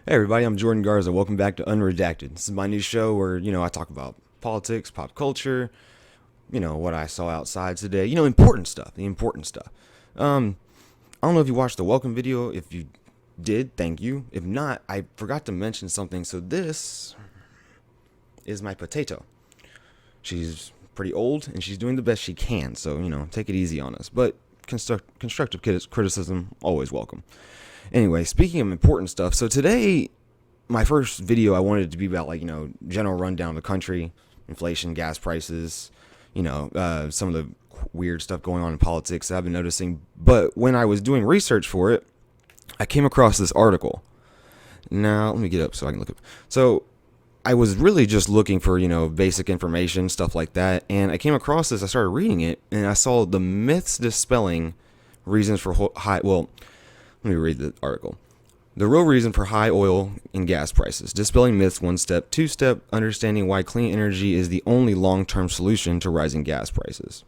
Hey everybody, I'm Jordan Garza. Welcome back to Unredacted. This is my new show where, I talk about politics, pop culture, what I saw outside today, important stuff, the important stuff. I don't know if you watched the welcome video. If you did, thank you. If not, I forgot to mention something. So this is my potato. She's pretty old and she's doing the best she can. So, take it easy on us. But constructive criticism, always welcome. Anyway, speaking of important stuff, so today, my first video, I wanted it to be about, general rundown of the country, inflation, gas prices, some of the weird stuff going on in politics that I've been noticing. But when I was doing research for it, I came across this article. Now, let me get up so I can look up. So, I was really just looking for, basic information, stuff like that. And I came across this, I started reading it, and I saw the myths dispelling reasons for high, well, let me read the article. The real reason for high oil and gas prices. Dispelling myths, one step. Two step, understanding why clean energy is the only long-term solution to rising gas prices.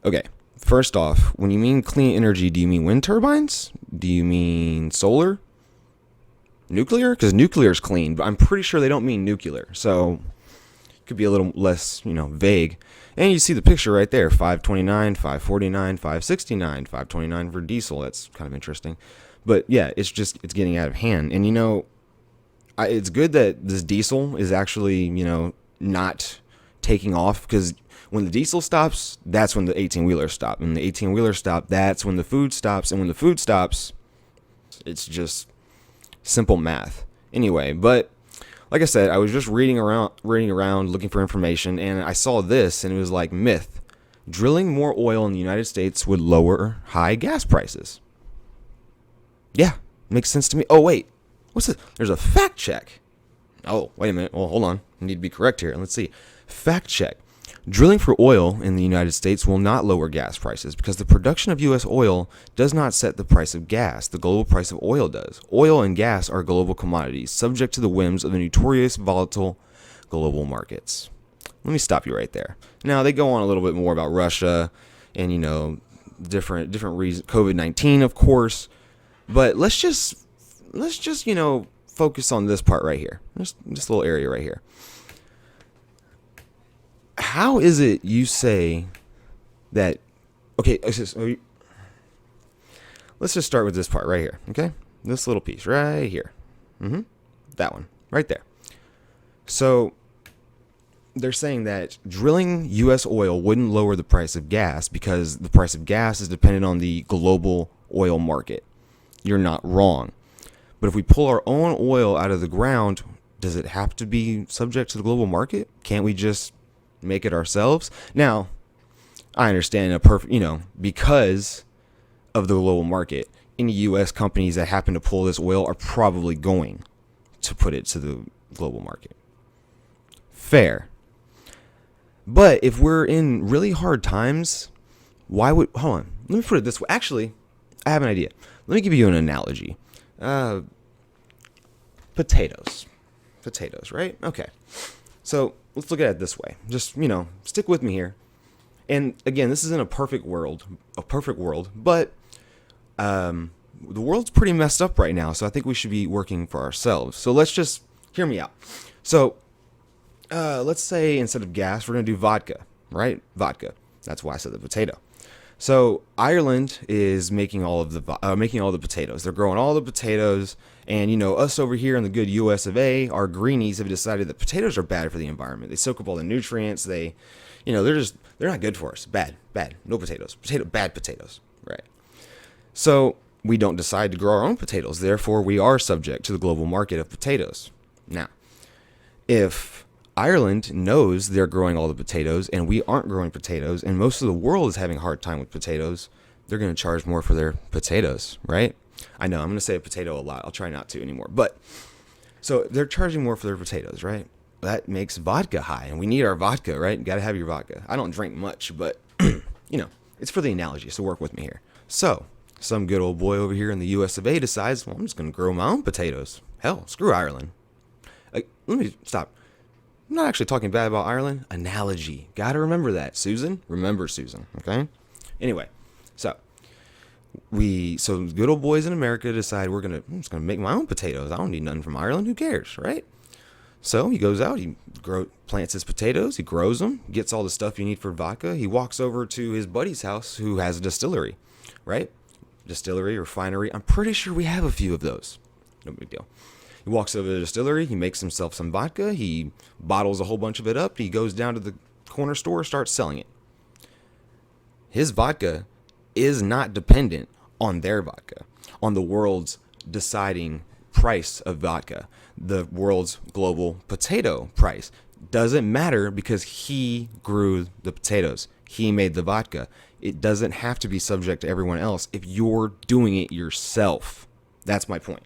Okay, first off, when you mean clean energy, do you mean wind turbines? Do you mean solar? Nuclear? Because nuclear is clean, but I'm pretty sure they don't mean nuclear. So it could be a little less, vague. And you see the picture right there, 529, 549, 569, 529 for diesel. That's kind of interesting. But yeah, it's getting out of hand. And it's good that this diesel is actually, not taking off, because when the diesel stops, that's when the 18-wheelers stop. And the 18-wheelers stop, that's when the food stops. And when the food stops, it's just simple math. Anyway, but like I said, I was just reading around, looking for information, and I saw this, and it was like, myth: drilling more oil in the United States would lower high gas prices. Yeah, makes sense to me. Oh, wait. What's this? There's a fact check. Oh, wait a minute. Well, hold on. I need to be correct here. Let's see. Fact check. Drilling for oil in the United States will not lower gas prices because the production of U.S. oil does not set the price of gas. The global price of oil does. Oil and gas are global commodities, subject to the whims of the notorious volatile global markets. Let me stop you right there. Now, they go on a little bit more about Russia and, different reasons. COVID-19, of course. But let's just focus on this part right here. Just this little area right here. How is it you say that? Okay, let's just start with this part right here. Okay, this little piece right here. That one right there. So they're saying that drilling U.S. oil wouldn't lower the price of gas because the price of gas is dependent on the global oil market. You're not wrong. But if we pull our own oil out of the ground, does it have to be subject to the global market? Can't we just make it ourselves? Now, I understand because of the global market, any U.S. companies that happen to pull this oil are probably going to put it to the global market. Fair. But if we're in really hard times, hold on, let me put it this way. Actually, I have an idea. Let me give you an analogy. Potatoes, right? Okay. So let's look at it this way. Just, stick with me here. And again, this isn't a perfect world, but the world's pretty messed up right now. So I think we should be working for ourselves. So let's just hear me out. So let's say instead of gas, we're going to do vodka, right? Vodka. That's why I said the potato. So Ireland is making all of the potatoes. They're growing all the potatoes, and us over here in the good U.S. of A., our greenies have decided that potatoes are bad for the environment. They soak up all the nutrients. They're not good for us. Bad. No potatoes. Bad potatoes. Right. So we don't decide to grow our own potatoes. Therefore, we are subject to the global market of potatoes. Now, if Ireland knows they're growing all the potatoes and we aren't growing potatoes, and most of the world is having a hard time with potatoes, they're going to charge more for their potatoes, right? I know I'm going to say potato a lot. I'll try not to anymore. But so they're charging more for their potatoes, right? That makes vodka high, and we need our vodka, right? You got to have your vodka. I don't drink much, but it's for the analogy, so work with me here. So some good old boy over here in the US of A decides, well, I'm just going to grow my own potatoes. Hell, screw Ireland. Let me stop. I'm not actually talking bad about Ireland. Analogy. Gotta remember that. Susan? Remember Susan, okay? Anyway, so So good old boys in America decide I'm just gonna make my own potatoes. I don't need nothing from Ireland. Who cares, right? So he goes out, plants his potatoes, he grows them, gets all the stuff you need for vodka. He walks over to his buddy's house who has a distillery, right? Distillery, refinery. I'm pretty sure we have a few of those. No big deal. He walks over to the distillery, he makes himself some vodka, he bottles a whole bunch of it up, he goes down to the corner store, starts selling it. His vodka is not dependent on their vodka, on the world's deciding price of vodka, the world's global potato price. Doesn't matter because he grew the potatoes. He made the vodka. It doesn't have to be subject to everyone else if you're doing it yourself. That's my point.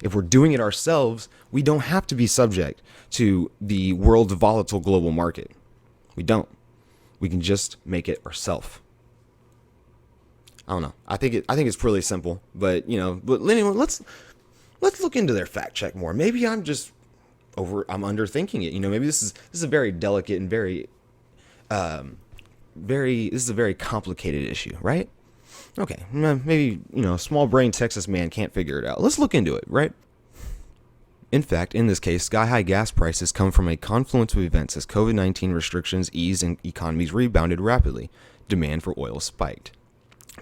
If we're doing it ourselves, we don't have to be subject to the world's volatile global market. We don't. We can just make it ourselves. I don't know. I think it's pretty simple, but anyway, let's look into their fact check more. Maybe I'm underthinking it. Maybe this is a very delicate and this is a very complicated issue, right? Okay, maybe, small brain Texas man can't figure it out. Let's look into it, right? In fact, in this case, sky-high gas prices come from a confluence of events as COVID-19 restrictions eased and economies rebounded rapidly. Demand for oil spiked.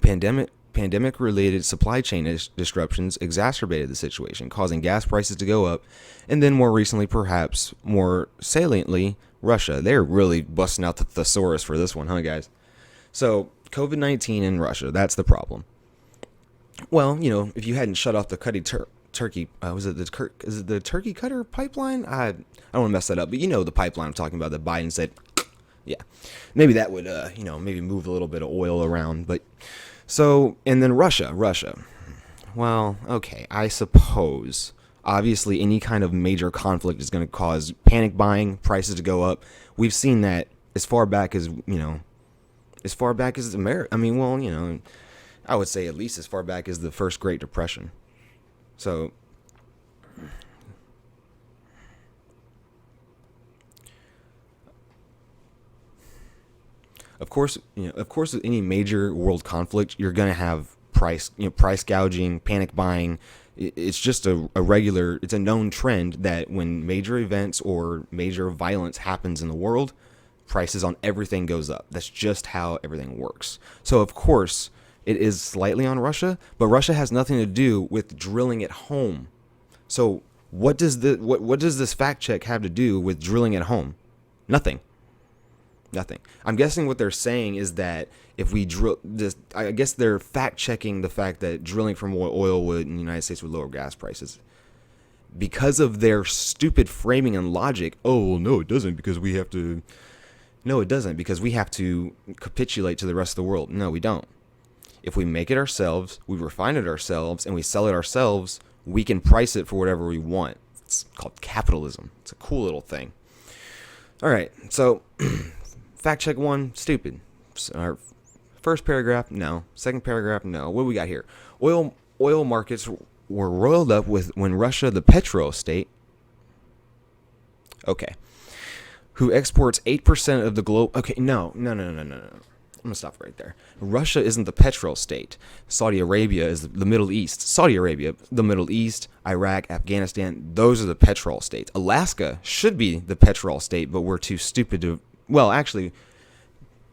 Pandemic-related supply chain disruptions exacerbated the situation, causing gas prices to go up, and then more recently, perhaps more saliently, Russia. They're really busting out the thesaurus for this one, huh, guys? So, COVID-19 in Russia, that's the problem. Well, if you hadn't shut off the Turkey, is it the Turkey Cutter pipeline? I don't want to mess that up, but the pipeline I'm talking about that Biden said, yeah, maybe that would, maybe move a little bit of oil around. But so, and then Russia. Well, okay, I suppose. Obviously, any kind of major conflict is going to cause panic buying, prices to go up. We've seen that as far back as, America. I mean, well, I would say at least as far back as the first Great Depression. So, of course, with any major world conflict, you're going to have price gouging, panic buying. It's just it's a known trend that when major events or major violence happens in the world, prices on everything goes up. That's just how everything works. So, of course, it is slightly on Russia, but Russia has nothing to do with drilling at home. So, what does this fact check have to do with drilling at home? Nothing. I'm guessing what they're saying is that if we drill this, I guess they're fact checking the fact that drilling for more oil in the United States would lower gas prices. Because of their stupid framing and logic, no, it doesn't because we have to. No, it doesn't because we have to capitulate to the rest of the world. No, we don't. If we make it ourselves, we refine it ourselves, and we sell it ourselves, we can price it for whatever we want. It's called capitalism. It's a cool little thing. All right, so fact check one, stupid. Our first paragraph, no. Second paragraph, no. What do we got here? Oil markets were roiled up when Russia, the petro state, who exports 8% of the globe. Okay, no. I'm going to stop right there. Russia isn't the petrol state. Saudi Arabia is the Middle East. Saudi Arabia, the Middle East, Iraq, Afghanistan, those are the petrol states. Alaska should be the petrol state, but we're too stupid to... Well, actually,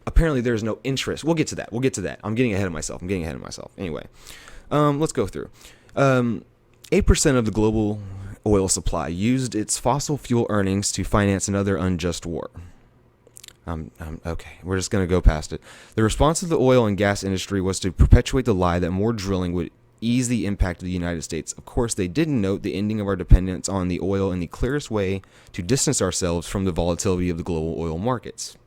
apparently there's no interest. We'll get to that. I'm getting ahead of myself. Anyway, let's go through. 8% of the global oil supply used its fossil fuel earnings to finance another unjust war. Okay, we're just going to go past it. The response of the oil and gas industry was to perpetuate the lie that more drilling would ease the impact of the United States. Of course, they didn't note the ending of our dependence on the oil in the clearest way to distance ourselves from the volatility of the global oil markets.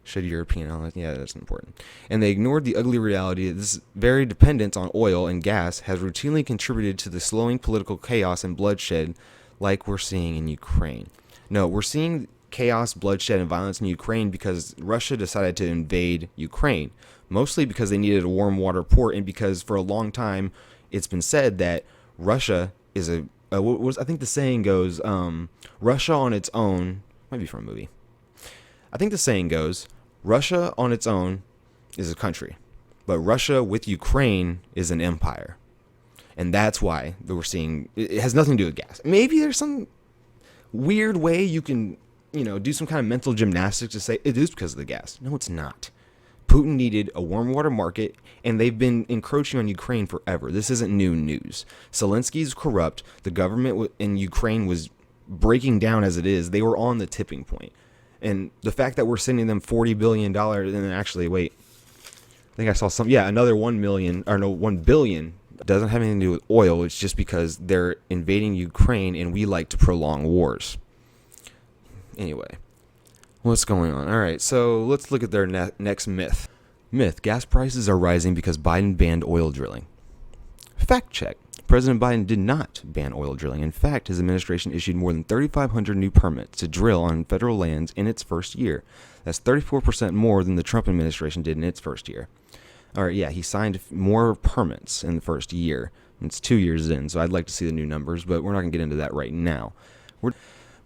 Should European... Yeah, that's important. And they ignored the ugly reality that this very dependence on oil and gas has routinely contributed to the slowing political chaos and bloodshed like we're seeing in Ukraine. No, we're seeing chaos, bloodshed, and violence in Ukraine because Russia decided to invade Ukraine, mostly because they needed a warm water port and because for a long time it's been said that Russia is I think the saying goes, Russia on its own, might be from a movie. I think the saying goes, Russia on its own is a country. But Russia with Ukraine is an empire. And that's why we're seeing, it has nothing to do with gas. Maybe there's some weird way you can, do some kind of mental gymnastics to say it is because of the gas. No, it's not. Putin needed a warm water market, and they've been encroaching on Ukraine forever. This isn't new news. Zelensky's corrupt. The government in Ukraine was breaking down as it is. They were on the tipping point. And the fact that we're sending them $40 billion, and then actually, wait, I think I saw another 1 billion doesn't have anything to do with oil. It's just because they're invading Ukraine and we like to prolong wars. Anyway, what's going on? All right, so let's look at their next myth. Gas prices are rising because Biden banned oil drilling. Fact check. President Biden did not ban oil drilling. In fact, his administration issued more than 3,500 new permits to drill on federal lands in its first year. That's 34% more than the Trump administration did in its first year. All right, yeah, he signed more permits in the first year. It's 2 years in, so I'd like to see the new numbers, but we're not going to get into that right now.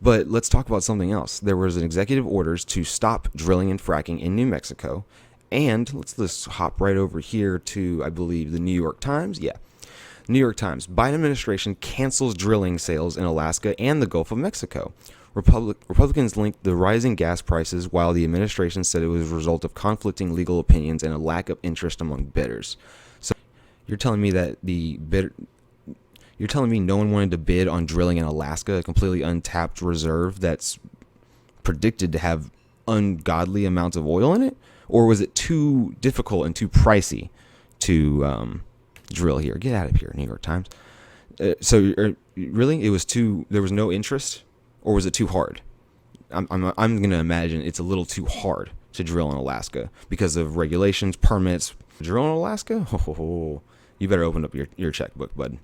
But let's talk about something else. There was an executive orders to stop drilling and fracking in New Mexico. And let's hop right over here to, I believe, the New York Times. Yeah. New York Times. Biden administration cancels drilling sales in Alaska and the Gulf of Mexico. Republicans linked the rising gas prices, while the administration said it was a result of conflicting legal opinions and a lack of interest among bidders. So you're telling me that you're telling me no one wanted to bid on drilling in Alaska, a completely untapped reserve that's predicted to have ungodly amounts of oil in it? Or was it too difficult and too pricey to drill here? Get out of here, New York Times. Really, there was no interest, or was it too hard? I'm going to imagine it's a little too hard to drill in Alaska because of regulations, permits. Drill in Alaska? Oh, you better open up your checkbook, bud.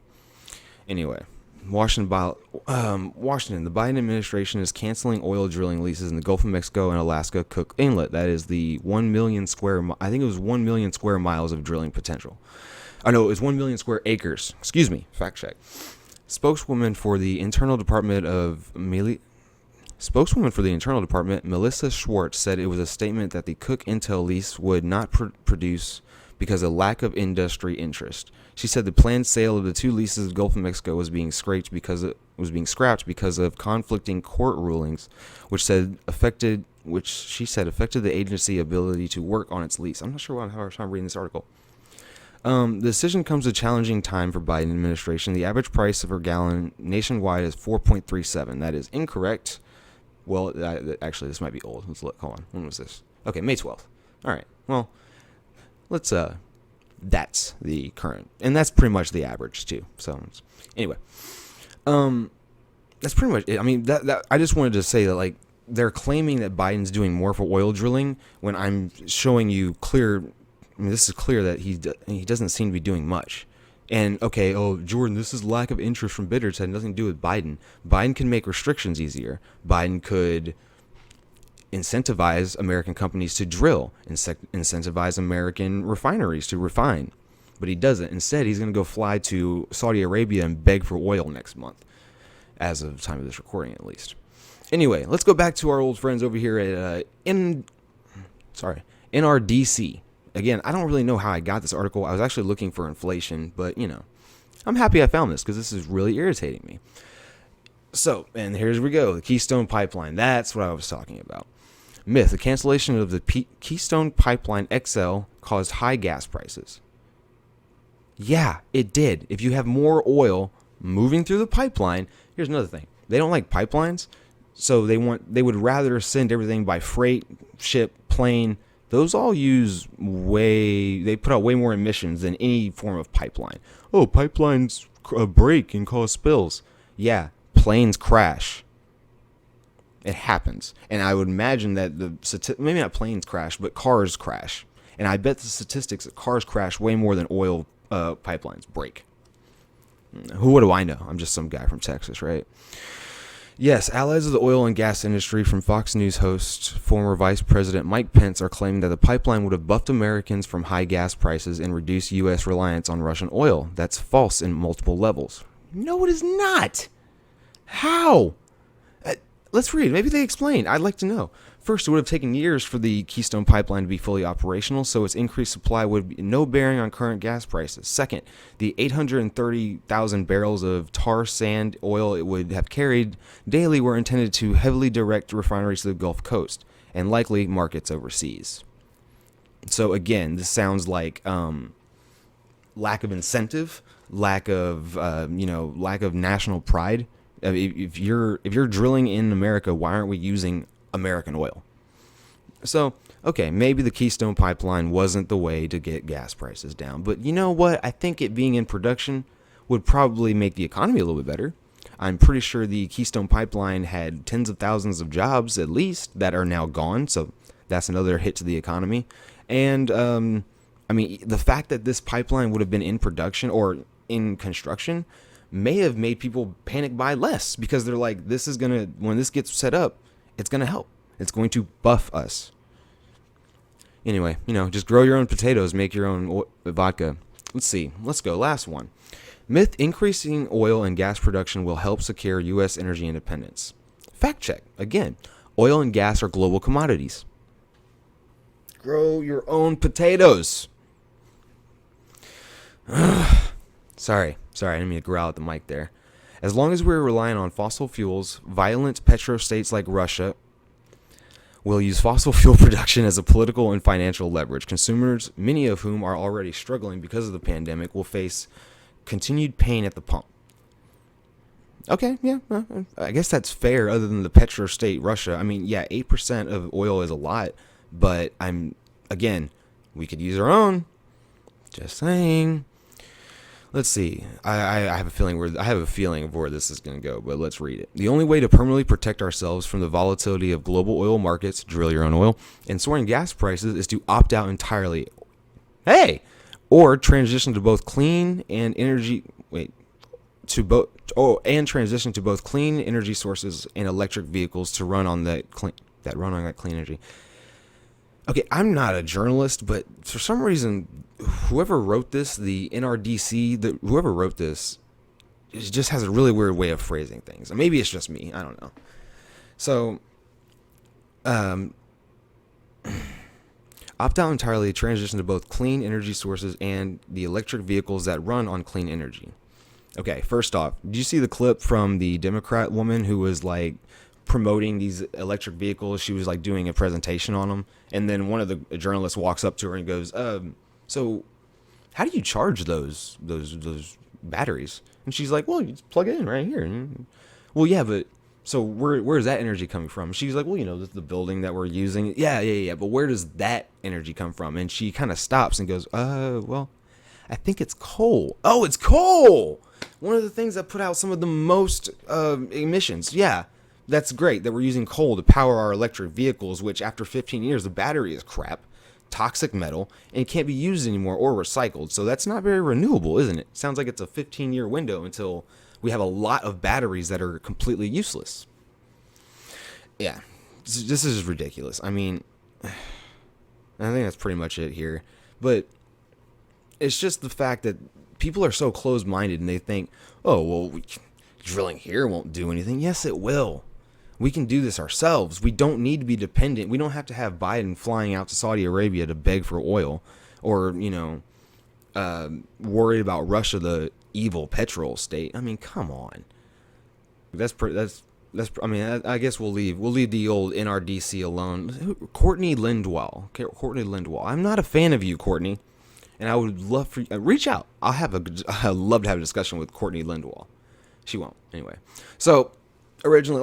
Anyway, Washington, the Biden administration is canceling oil drilling leases in the Gulf of Mexico and Alaska Cook Inlet. That is the 1 million square, I think it was 1 million square miles of drilling potential. Oh no, it was 1 million square acres. Excuse me, fact check. Spokeswoman for the Internal Department, Melissa Schwartz, said it was a statement that the Cook Intel lease would not produce because of lack of industry interest. She said the planned sale of the two leases of Gulf of Mexico was being scrapped because of conflicting court rulings, which she said affected the agency's ability to work on its lease. I'm not sure how I'm reading this article. The decision comes at a challenging time for Biden administration. The average price per gallon nationwide is 4.37. That is incorrect. Well, actually, this might be old. Let's look. Hold on. When was this? Okay, May 12th. All right. Well, let's that's the current, and that's pretty much the average too. So anyway, that's pretty much it. I mean, that I just wanted to say that, like, they're claiming that Biden's doing more for oil drilling when I'm showing you clear. I mean, this is clear that he doesn't seem to be doing much. And okay, Jordan, this is lack of interest from bidders. It had nothing to do with Biden. Biden can make restrictions easier. Biden could incentivize American companies to drill, incentivize American refineries to refine. But he doesn't. Instead, he's going to go fly to Saudi Arabia and beg for oil next month, as of the time of this recording at least. Anyway, let's go back to our old friends over here at NRDC. Again, I don't really know how I got this article. I was actually looking for inflation, but, I'm happy I found this because this is really irritating me. So, and here we go. The Keystone Pipeline. That's what I was talking about. Myth. The cancellation of the Keystone Pipeline XL caused high gas prices. Yeah, it did. If you have more oil moving through the pipeline, here's another thing. They don't like pipelines, so they would rather send everything by freight, ship, plane. Those all they put out way more emissions than any form of pipeline. Oh, pipelines break and cause spills. Yeah, planes crash. It happens. And I would imagine that maybe not planes crash, but cars crash. And I bet the statistics that cars crash way more than oil pipelines break. What do I know? I'm just some guy from Texas, right? Yes, allies of the oil and gas industry, from Fox News host, former Vice President Mike Pence, are claiming that the pipeline would have buffed Americans from high gas prices and reduced U.S. reliance on Russian oil. That's false in multiple levels. No, it is not. How? Let's read. Maybe they explain. I'd like to know. First, it would have taken years for the Keystone Pipeline to be fully operational, so its increased supply would be no bearing on current gas prices. Second, the 830,000 barrels of tar sand oil it would have carried daily were intended to heavily direct refineries to the Gulf Coast and likely markets overseas. So again, this sounds like lack of incentive, lack of national pride. If you're drilling in America, why aren't we using American oil? So, okay, maybe the Keystone Pipeline wasn't the way to get gas prices down. But you know what? I think it being in production would probably make the economy a little bit better. I'm pretty sure the Keystone Pipeline had tens of thousands of jobs, at least, that are now gone. So that's another hit to the economy. And, the fact that this pipeline would have been in production or in construction may have made people panic buy less, because they're like, when this gets set up, it's going to help. It's going to buff us. Anyway, just grow your own potatoes, make your own vodka. Let's see. Let's go. Last one. Myth: increasing oil and gas production will help secure U.S. energy independence. Fact check. Again, oil and gas are global commodities. Grow your own potatoes. Sorry, I didn't mean to growl at the mic there. As long as we're relying on fossil fuels, violent petrostates like Russia will use fossil fuel production as a political and financial leverage. Consumers, many of whom are already struggling because of the pandemic, will face continued pain at the pump. Okay, yeah, I guess that's fair, other than the petrostate Russia. 8% of oil is a lot, but we could use our own. Just saying. Let's see. I have a feeling of where this is going to go, but let's read it. The only way to permanently protect ourselves from the volatility of global oil markets, drill your own oil, and soaring gas prices is to opt out entirely. Or transition to both clean and energy. Transition to both clean energy sources and electric vehicles to run on that clean energy. Okay, I'm not a journalist, but for some reason, whoever wrote this, the NRDC, whoever wrote this, it just has a really weird way of phrasing things. Maybe it's just me. I don't know. So, opt out entirely, transition to both clean energy sources and the electric vehicles that run on clean energy. Okay, first off, did you see the clip from the Democrat woman who was like promoting these electric vehicles? She was like doing a presentation on them, and then one of the journalists walks up to her and goes, so how do you charge those batteries? And she's like, well, you just plug it in right here. Well, yeah, but so where is that energy coming from? She's like, well, the building that we're using. Yeah, but where does that energy come from? And she kind of stops and goes, well, I think it's coal. Oh, it's coal! One of the things that put out some of the most emissions. Yeah. That's great that we're using coal to power our electric vehicles, which after 15 years, the battery is crap, toxic metal, and can't be used anymore or recycled. So that's not very renewable, isn't it? Sounds like it's a 15-year window until we have a lot of batteries that are completely useless. Yeah, this is ridiculous. I think that's pretty much it here. But it's just the fact that people are so closed-minded and they think, oh, well, drilling here won't do anything. Yes, it will. We can do this ourselves. We don't need to be dependent. We don't have to have Biden flying out to Saudi Arabia to beg for oil, or worried about Russia, the evil petrol state. Come on. I guess we'll leave the old NRDC alone. Courtney Lindwall. I'm not a fan of you, Courtney, and I would love for you reach out. I'd love to have a discussion with Courtney Lindwall. She won't. Anyway. So, originally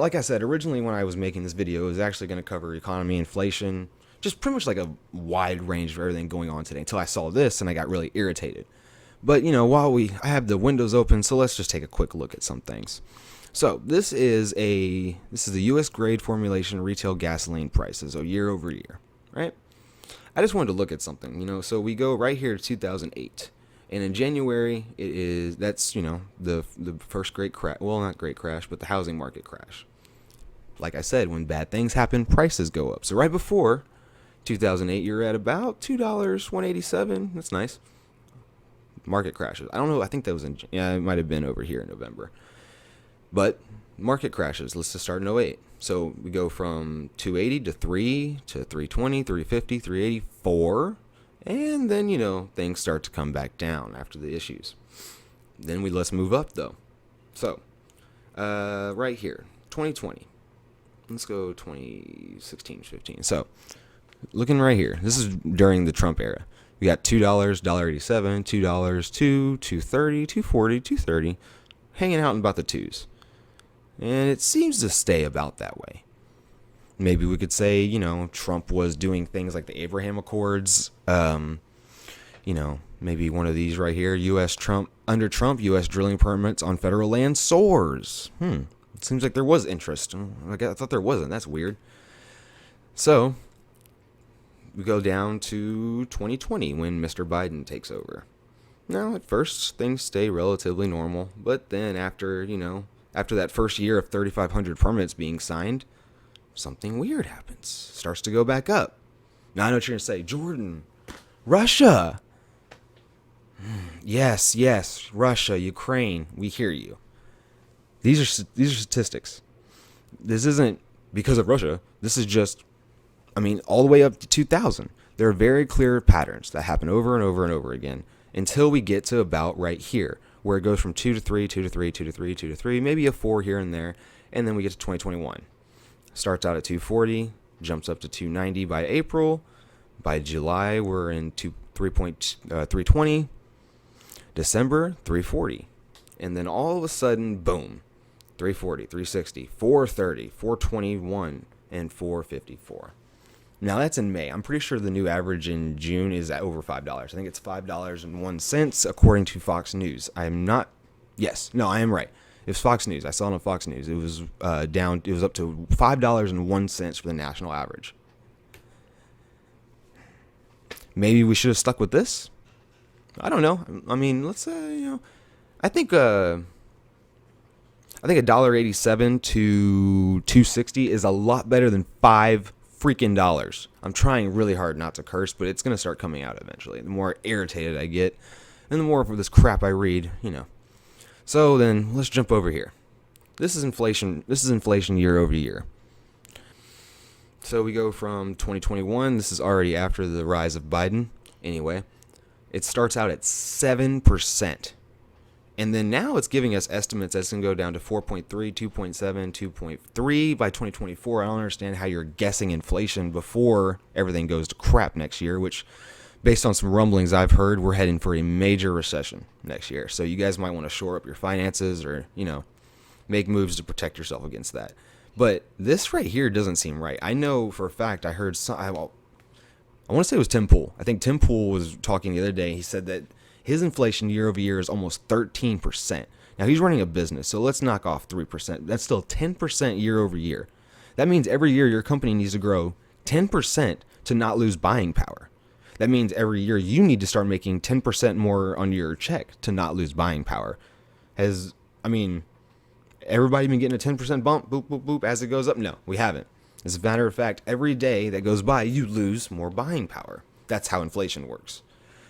when I was making this video, it was actually going to cover economy, inflation, just pretty much like a wide range of everything going on today, until I saw this and I got really irritated. But, I have the windows open, so let's just take a quick look at some things. So, this is the US grade formulation retail gasoline prices, so year over year, right? I just wanted to look at something, so we go right here to 2008. And in January, that's the first great crash. Well, not great crash, but the housing market crash. Like I said, when bad things happen, prices go up. So right before 2008, you're at about $2, $1.87. That's nice. Market crashes. I don't know. I think that was it might have been over here in November. But market crashes. Let's just start in 08. So we go from 280 to 3 to 320, 350, 384. And then, things start to come back down after the issues. Then let's move up though. So, right here, 2020. Let's go 2016, 15. So, looking right here, this is during the Trump era. We got $2, $1.87, $2, 2, 2.30, 2.40, 2.30, hanging out in about the twos. And it seems to stay about that way. Maybe we could say, Trump was doing things like the Abraham Accords. Maybe one of these right here. Under Trump, U.S. drilling permits on federal land soars. It seems like there was interest. I thought there wasn't. That's weird. So, we go down to 2020 when Mr. Biden takes over. Now, at first, things stay relatively normal. But then after that first year of 3,500 permits being signed, something weird happens. Starts to go back up. Now, I know what you're going to say. Jordan, Russia. Yes, Russia, Ukraine. We hear you. These are statistics. This isn't because of Russia. This is just, all the way up to 2000. There are very clear patterns that happen over and over and over again until we get to about right here, where it goes from 2 to 3, 2 to 3, 2 to 3, 2 to 3, maybe a 4 here and there, and then we get to 2021. Starts out at 240, jumps up to 290 by April. By July, we're in 320. December, 340. And then all of a sudden, boom, 340, 360, 430, 421, and 454. Now, that's in May. I'm pretty sure the new average in June is at over $5. I think it's $5.01, according to Fox News. I am not... Yes. No, I am right. It was Fox News. I saw it on Fox News. It was down. It was up to $5.01 for the national average. Maybe we should have stuck with this. I don't know. Let's say, I think $1.87 to $2.60 is a lot better than $5 freaking dollars. I'm trying really hard not to curse, but it's gonna start coming out eventually. The more irritated I get, and the more of this crap I read, So then let's jump over here. This is inflation. This is inflation year over year. So we go from 2021. This is already after the rise of Biden. Anyway, it starts out at 7%. And then now it's giving us estimates that's going to go down to 4.3, 2.7, 2.3 by 2024. I don't understand how you're guessing inflation before everything goes to crap next year, which, based on some rumblings I've heard, we're heading for a major recession next year. So you guys might want to shore up your finances or, make moves to protect yourself against that. But this right here doesn't seem right. I know for a fact I heard I want to say it was Tim Pool. I think Tim Pool was talking the other day. He said that his inflation year over year is almost 13%. Now, he's running a business, so let's knock off 3%. That's still 10% year over year. That means every year your company needs to grow 10% to not lose buying power. That means every year you need to start making 10% more on your check to not lose buying power. Everybody been getting a 10% bump, boop, boop, boop, as it goes up? No, we haven't. As a matter of fact, every day that goes by, you lose more buying power. That's how inflation works.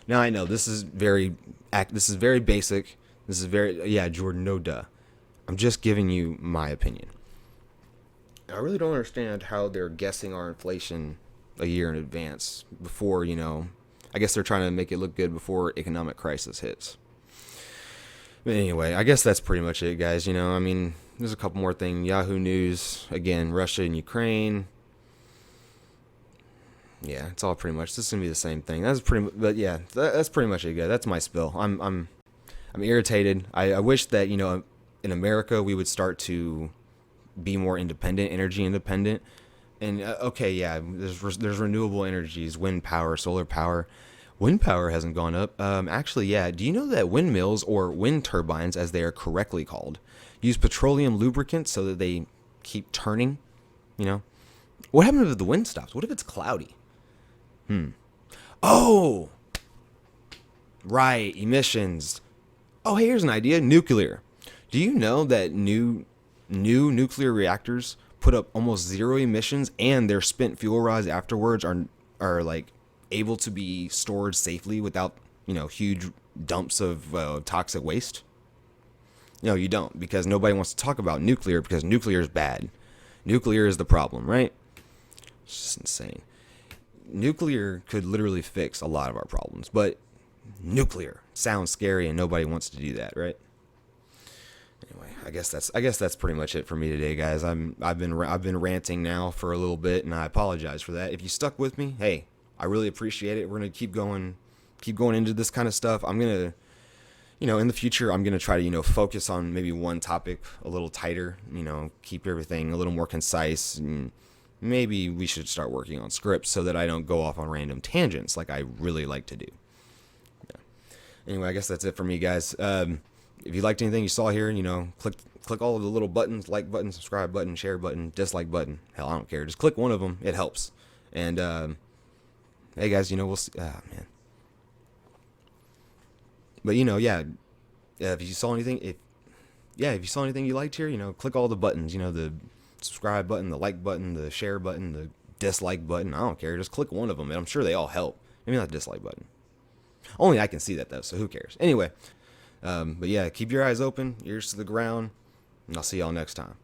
Now, I know this is very basic. This is Jordan, no duh. I'm just giving you my opinion. I really don't understand how they're guessing our inflation a year in advance before, I guess they're trying to make it look good before economic crisis hits. But anyway, I guess that's pretty much it, guys. There's a couple more things. Yahoo News, again, Russia and Ukraine. Yeah, it's all pretty much. This is gonna be the same thing. That's pretty much it, guys. That's my spill. I'm irritated. I wish that in America we would start to be more independent, energy independent. And there's renewable energies, wind power, solar power. Wind power hasn't gone up. Do you know that windmills, or wind turbines as they are correctly called, use petroleum lubricants so that they keep turning? What happens if the wind stops? What if it's cloudy? Oh, right, emissions. Oh, hey, here's an idea. Nuclear. Do you know that new nuclear reactors put up almost zero emissions, and their spent fuel rods afterwards are like able to be stored safely without huge dumps of toxic waste? No, you don't, because nobody wants to talk about nuclear because nuclear is bad. Nuclear is the problem, right? It's just insane. Nuclear could literally fix a lot of our problems, but nuclear sounds scary and nobody wants to do that, right? Anyway, I guess that's pretty much it for me today, guys. I've been ranting now for a little bit, and I apologize for that. If you stuck with me, hey, I really appreciate it. We're gonna keep going into this kind of stuff. I'm gonna, in the future, I'm gonna try to focus on maybe one topic a little tighter. Keep everything a little more concise. And maybe we should start working on scripts so that I don't go off on random tangents like I really like to do. Yeah. Anyway, I guess that's it for me, guys. If you liked anything you saw here, click all of the little buttons: like button, subscribe button, share button, dislike button. Hell, I don't care. Just click one of them. It helps. And hey, guys, we'll see. Ah, man. But yeah. If you saw anything, if you saw anything you liked here, click all the buttons. The subscribe button, the like button, the share button, the dislike button. I don't care. Just click one of them, and I'm sure they all help. Maybe not the dislike button. Only I can see that though, so who cares? Anyway. But yeah, keep your eyes open, ears to the ground, and I'll see y'all next time.